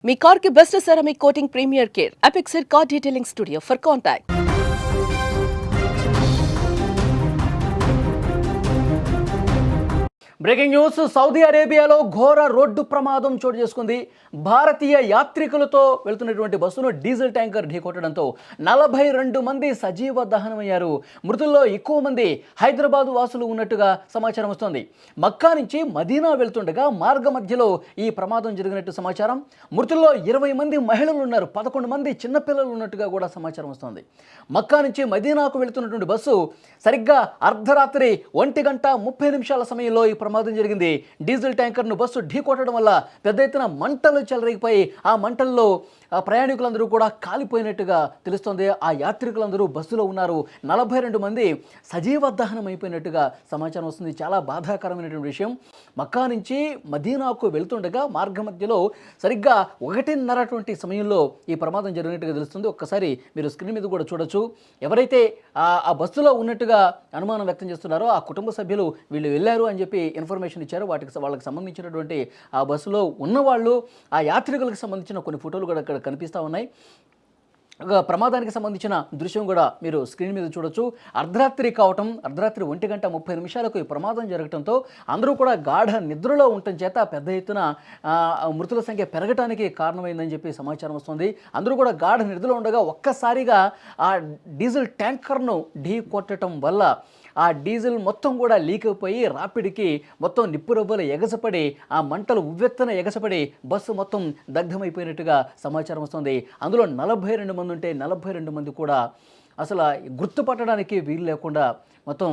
మీ car కి best ceramic coating premier care Apexer car detailing studio for contact. Breaking news. Saudi అరేబియాలో ఘోర road ప్రమాదం చోటు చేసుకుంది. భారతీయ యాత్రికులతో వెళ్తున్నటువంటి బస్సును డీజిల్ ట్యాంకర్ ఢీకొట్టడంతో 42 మంది సజీవ దహనమయ్యారు. మృతుల్లో ఎక్కువ మంది హైదరాబాద్ వాసులు ఉన్నట్టుగా సమాచారం వస్తోంది. మక్కా నుంచి మదీనా వెళ్తుండగా మార్గ మధ్యలో ఈ ప్రమాదం జరిగినట్టు సమాచారం. మృతుల్లో 20 మంది మహిళలు ఉన్నారు, 11 మంది చిన్నపిల్లలు ఉన్నట్టుగా కూడా సమాచారం వస్తోంది. మక్కా నుంచి మదీనాకు వెళ్తున్నటువంటి బస్సు సరిగ్గా అర్ధరాత్రి 1:30 సమయంలో ఈ ప్రమాదం జరిగింది. డీజిల్ ట్యాంకర్ను బస్సు ఢీకొట్టడం వల్ల పెద్ద ఎత్తున మంటలు చెలరేగిపోయి ఆ మంటల్లో ప్రయాణికులందరూ కూడా కాలిపోయినట్టుగా తెలుస్తోంది. ఆ యాత్రికులందరూ బస్సులో ఉన్నారు. 42 మంది సజీవ దహనం అయిపోయినట్టుగా సమాచారం వస్తుంది. చాలా బాధాకరమైనటువంటి విషయం. మక్కా నుంచి మదీనాకు వెళ్తుండగా మార్గ మధ్యలో సరిగ్గా 1:30 సమయంలో ఈ ప్రమాదం జరిగినట్టుగా తెలుస్తుంది. ఒక్కసారి మీరు స్క్రీన్ మీద కూడా చూడొచ్చు. ఎవరైతే ఆ బస్సులో ఉన్నట్టుగా అనుమానం వ్యక్తం చేస్తున్నారో ఆ కుటుంబ సభ్యులు వీళ్ళు వెళ్ళారు అని చెప్పి ఇన్ఫర్మేషన్ ఇచ్చారు. వాళ్ళకి సంబంధించినటువంటి ఆ బస్సులో ఉన్నవాళ్ళు, ఆ యాత్రికులకు సంబంధించిన కొన్ని ఫోటోలు కూడా ఇక్కడ కనిపిస్తూ ఉన్నాయి. ప్రమాదానికి సంబంధించిన దృశ్యం కూడా మీరు స్క్రీన్ మీద చూడొచ్చు. అర్ధరాత్రి 1:30 ఈ ప్రమాదం జరగడంతో అందరూ కూడా గాఢ నిద్రలో ఉండటం చేత పెద్ద ఎత్తున మృతుల సంఖ్య పెరగడానికి కారణమైందని చెప్పి సమాచారం వస్తుంది. అందరూ కూడా గాఢ నిద్రలో ఉండగా ఒక్కసారిగా ఆ డీజిల్ ట్యాంకర్ను ఢీ కొట్టడం వల్ల ఆ డీజిల్ మొత్తం కూడా లీక్ అయిపోయి రాపిడికి మొత్తం నిప్పురవ్వలు ఎగసపడి ఆ మంటలు ఉవ్వెత్తన ఎగసపడి బస్సు మొత్తం దగ్ధమైపోయినట్టుగా సమాచారం వస్తుంది. అందులో 42 మంది ఉంటే 42 మంది కూడా అసలు గుర్తుపట్టడానికి వీలు లేకుండా మొత్తం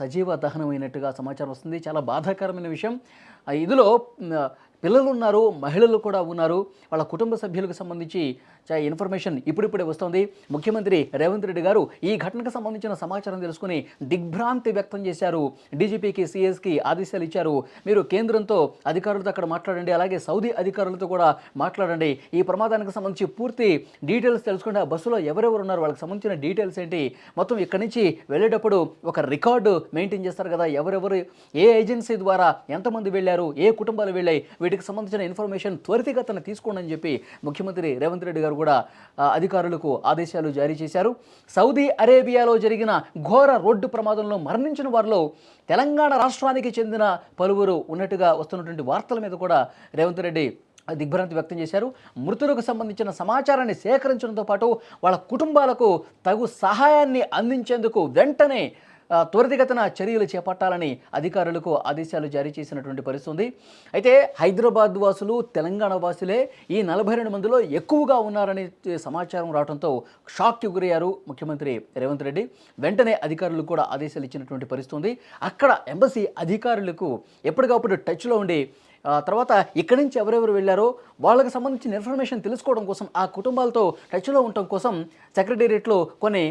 సజీవ దహనమైనట్టుగా సమాచారం వస్తుంది. చాలా బాధాకరమైన విషయం. ఇందులో పిల్లలు ఉన్నారు, మహిళలు కూడా ఉన్నారు. వాళ్ళ కుటుంబ సభ్యులకు సంబంధించి ఇన్ఫర్మేషన్ ఇప్పుడిప్పుడే వస్తుంది. ముఖ్యమంత్రి రేవంత్ రెడ్డి గారు ఈ ఘటనకు సంబంధించిన సమాచారం తెలుసుకుని దిగ్భ్రాంతి వ్యక్తం చేశారు. డీజీపీకి, సిఎస్కి ఆదేశాలు ఇచ్చారు. మీరు కేంద్రంతో అధికారులతో అక్కడ మాట్లాడండి, అలాగే సౌదీ అధికారులతో కూడా మాట్లాడండి. ఈ ప్రమాదానికి సంబంధించి పూర్తి డీటెయిల్స్ తెలుసుకుంటే ఆ బస్సులో ఎవరెవరు ఉన్నారు, వాళ్ళకి సంబంధించిన డీటెయిల్స్ ఏంటి, మొత్తం ఇక్కడి నుంచి వెళ్ళేటప్పుడు ఒక రికార్డు మెయింటైన్ చేస్తారు కదా, ఎవరెవరు ఏ ఏజెన్సీ ద్వారా ఎంతమంది వెళ్ళారు, ఏ కుటుంబాలు వెళ్ళాయి, వీటికి సంబంధించిన ఇన్ఫర్మేషన్ త్వరితగతిన తీసుకోండి అని చెప్పి ముఖ్యమంత్రి రేవంత్ రెడ్డి గారు కూడా అధికారులకు ఆదేశాలు జారీ చేశారు. సౌదీ అరేబియాలో జరిగిన ఘోర రోడ్డు ప్రమాదంలో మరణించిన వారిలో తెలంగాణ రాష్ట్రానికి చెందిన పలువురు ఉన్నట్టుగా వస్తున్నటువంటి వార్తల మీద కూడా రేవంత్ రెడ్డి దిగ్భ్రాంతి వ్యక్తం చేశారు. మృతులకు సంబంధించిన సమాచారాన్ని సేకరించడంతో పాటు వాళ్ళ కుటుంబాలకు తగు సహాయాన్ని అందించేందుకు వెంటనే త్వరితగతిన చర్యలు చేపట్టాలని అధికారులకు ఆదేశాలు జారీ చేసినటువంటి పరిస్థితి. అయితే హైదరాబాద్ వాసులు, తెలంగాణ వాసులే ఈ 42 మందిలో ఎక్కువగా ఉన్నారని సమాచారం రావడంతో షాక్కి గురయ్యారు ముఖ్యమంత్రి రేవంత్ రెడ్డి. వెంటనే అధికారులకు కూడా ఆదేశాలు ఇచ్చినటువంటి పరిస్థితి. అక్కడ ఎంబసీ అధికారులకు ఎప్పటికప్పుడు టచ్లో ఉండి తర్వాత ఇక్కడి నుంచి ఎవరెవరు వెళ్ళారో వాళ్ళకి సంబంధించిన ఇన్ఫర్మేషన్ తెలుసుకోవడం కోసం, ఆ కుటుంబాలతో టచ్లో ఉండటం కోసం సెక్రటేరియట్లో కొన్ని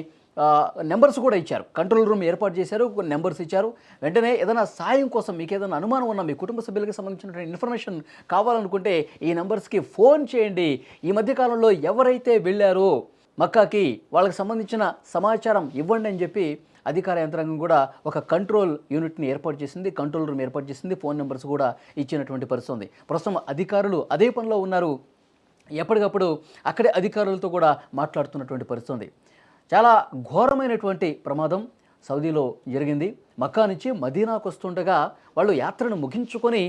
నెంబర్స్ కూడా ఇచ్చారు. కంట్రోల్ రూమ్ ఏర్పాటు చేశారు, కొన్ని నెంబర్స్ ఇచ్చారు. వెంటనే ఏదైనా సాయం కోసం మీకు ఏదైనా అనుమానం ఉన్నా, మీ కుటుంబ సభ్యులకు సంబంధించిన ఇన్ఫర్మేషన్ కావాలనుకుంటే ఈ నెంబర్స్కి ఫోన్ చేయండి. ఈ మధ్యకాలంలో ఎవరైతే వెళ్ళారో మక్కాకి వాళ్ళకి సంబంధించిన సమాచారం ఇవ్వండి అని చెప్పి అధికార యంత్రాంగం కూడా ఒక కంట్రోల్ యూనిట్ని ఏర్పాటు చేసింది, కంట్రోల్ రూమ్ ఏర్పాటు చేసింది, ఫోన్ నెంబర్స్ కూడా ఇచ్చినటువంటి పరిస్థితి. ప్రస్తుతం అధికారులు అదే పనిలో ఉన్నారు. ఎప్పటికప్పుడు అక్కడే అధికారులతో కూడా మాట్లాడుతున్నటువంటి పరిస్థితి. చాలా ఘోరమైనటువంటి ప్రమాదం సౌదీలో జరిగింది. మక్కా నుంచి మదీనాకు వస్తుండగా వాళ్ళు యాత్రను ముగించుకొని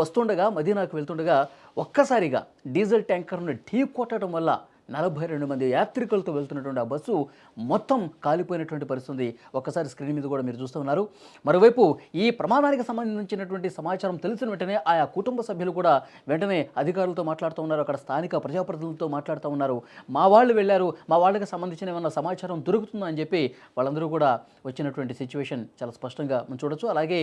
వస్తుండగా మదీనాకు వెళ్తుండగా ఒక్కసారిగా డీజిల్ ట్యాంకర్ను ఢీ కొట్టడం వల్ల 42 మంది యాత్రికులతో వెళ్తున్నటువంటి ఆ బస్సు మొత్తం కాలిపోయినటువంటి పరిస్థితి ఒక్కసారి స్క్రీన్ మీద కూడా మీరు చూస్తూ ఉన్నారు. మరోవైపు ఈ ప్రమాదానికి సంబంధించినటువంటి సమాచారం తెలిసిన వెంటనే ఆయా కుటుంబ సభ్యులు కూడా వెంటనే అధికారులతో మాట్లాడుతూ ఉన్నారు. అక్కడ స్థానిక ప్రజాప్రతినిధులతో మాట్లాడుతూ ఉన్నారు. మా వాళ్ళు వెళ్ళారు, మా వాళ్ళకి సంబంధించిన ఏమన్నా సమాచారం దొరుకుతుందా అని చెప్పి వాళ్ళందరూ కూడా వచ్చినటువంటి సిచ్యువేషన్ చాలా స్పష్టంగా మనం చూడొచ్చు. అలాగే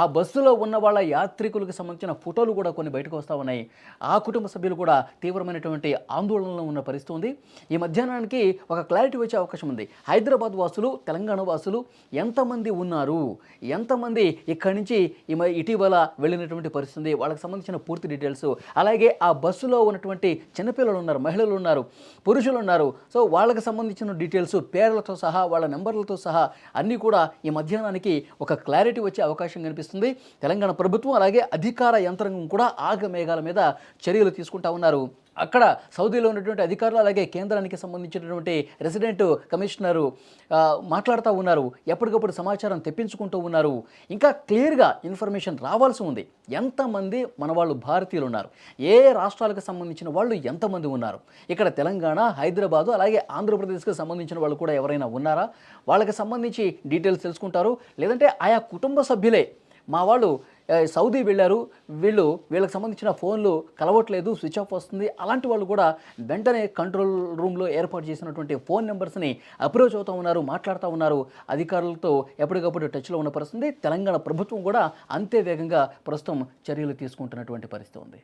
ఆ బస్సులో ఉన్న వాళ్ళ యాత్రికులకు సంబంధించిన ఫోటోలు కూడా కొన్ని బయటకు వస్తూ ఉన్నాయి. ఆ కుటుంబ సభ్యులు కూడా తీవ్రమైనటువంటి ఆందోళనలో ఉన్న పరిస్థితి ఉంది. ఈ మధ్యాహ్నానికి ఒక క్లారిటీ వచ్చే అవకాశం ఉంది. హైదరాబాద్ వాసులు, తెలంగాణ వాసులు ఎంతమంది ఉన్నారు, ఎంతమంది ఇక్కడి నుంచి ఇటీవల వెళ్ళినటువంటి పరిస్థితి, వాళ్ళకి సంబంధించిన పూర్తి డీటెయిల్స్, అలాగే ఆ బస్సులో ఉన్నటువంటి చిన్నపిల్లలు ఉన్నారు, మహిళలు ఉన్నారు, పురుషులు ఉన్నారు. సో వాళ్ళకి సంబంధించిన డీటెయిల్స్ పేర్లతో సహా, వాళ్ళ నెంబర్లతో సహా అన్నీ కూడా ఈ మధ్యాహ్నానికి ఒక క్లారిటీ వచ్చే అవకాశం కనిపిస్తుంది. తెలంగాణ ప్రభుత్వం అలాగే అధికార యంత్రాంగం కూడా ఆగమేఘాల మీద చర్యలు తీసుకుంటా ఉన్నారు. అక్కడ సౌదీలో ఉన్నటువంటి అధికారులు అలాగే కేంద్రానికి సంబంధించినటువంటి రెసిడెంట్ కమిషనరు మాట్లాడుతూ ఉన్నారు. ఎప్పటికప్పుడు సమాచారం తెప్పించుకుంటూ ఉన్నారు. ఇంకా క్లియర్గా ఇన్ఫర్మేషన్ రావాల్సి ఉంది. ఎంతమంది మన వాళ్ళు భారతీయులు ఉన్నారు, ఏ రాష్ట్రాలకు సంబంధించిన వాళ్ళు ఎంతమంది ఉన్నారు, ఇక్కడ తెలంగాణ, హైదరాబాదు అలాగే ఆంధ్రప్రదేశ్కి సంబంధించిన వాళ్ళు కూడా ఎవరైనా ఉన్నారా, వాళ్ళకి సంబంధించి డీటెయిల్స్ తెలుసుకుంటారు. లేదంటే ఆయా కుటుంబ సభ్యులే మా వాళ్ళు సౌదీ వెళ్ళారు, వీళ్ళకి సంబంధించిన ఫోన్లు కలవట్లేదు, స్విచ్ ఆఫ్ వస్తుంది, అలాంటి వాళ్ళు కూడా వెంటనే కంట్రోల్ రూమ్లో ఏర్పాటు చేసినటువంటి ఫోన్ నెంబర్స్ని అప్రోచ్ అవుతూ ఉన్నారు, మాట్లాడుతూ ఉన్నారు. అధికారులతో ఎప్పటికప్పుడు టచ్లో ఉన్న పరిస్థితి. తెలంగాణ ప్రభుత్వం కూడా అంతే వేగంగా ప్రస్తుతం చర్యలు తీసుకుంటున్నటువంటి పరిస్థితి ఉంది.